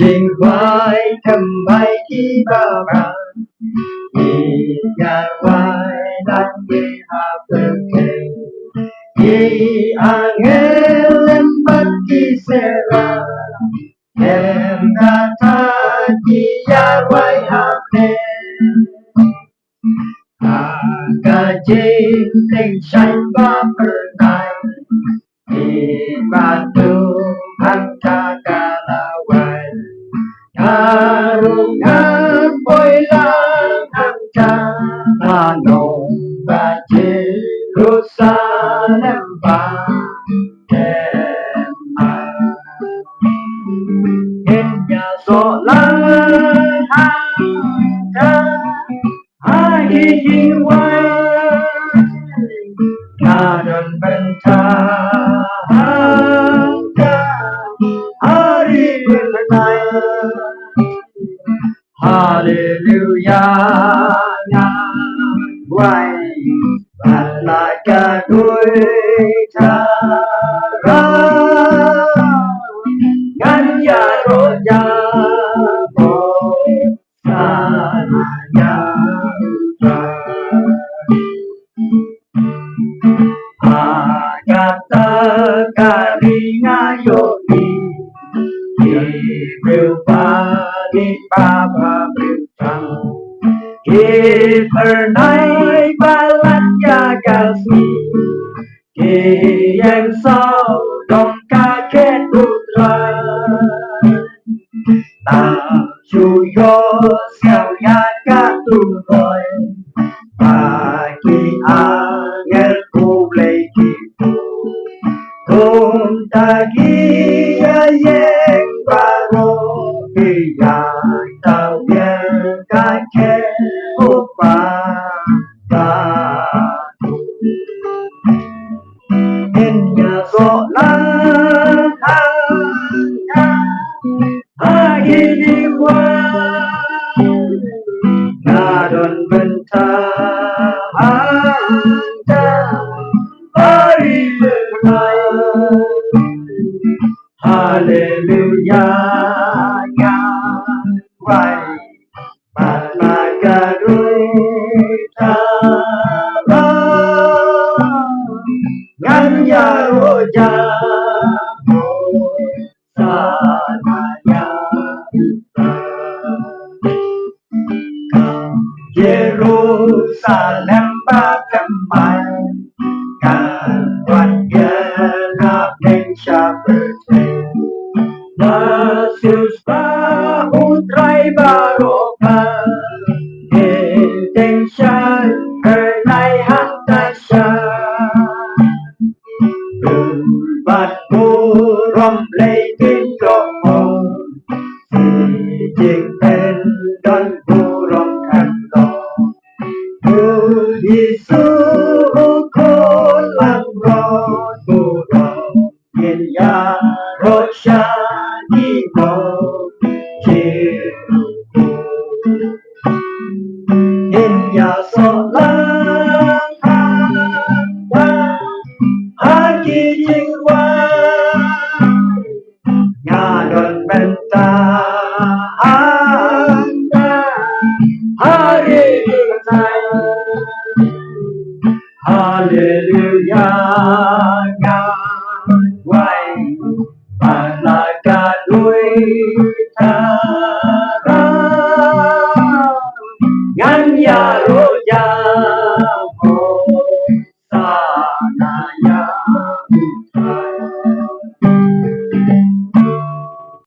Nhìn hoài thầm bay khi bao ra nhìn nhà hoài đang đi hạ bờ kề Di angel en bagi sera em kata dia wai hati Agajin ting shine ba pernai di batu angka kalawai Karungan boy lang angka anong baje Jerusalem ba Enya solang angka Agijiwai Kadon bentangka Hari bertai Hallelujah Wai Balaka Duitara Nganya roja Sananya Agata karinga yogi Ibrupadi Baba Brutang Ipernai balanya kasih yang sau dong kakek putra Tao chuyo siêu ya tu rồi Bagi angel kulei kipu Kung tagi yang baru Yang tau yang kakek Enya solang angka Agijiwai Nadon bentang angka Hari berkai Hallelujah Wai Balaka Duitara Nganya roja Sanaya Jerusalem bakemai Kawan genap ning syabete Yesus ba utrai barokah Intention hernai hantasya Bat burom leikin domo Si jing pen don burom kanto Isu ukun lang rot burom Yin ya rosya di mo Jiru Yin ya solang hangga Agijiwai Nyadon bentangka Hari berkai Hallelujah Wai Balaka Duitara Nganya roja Sanaya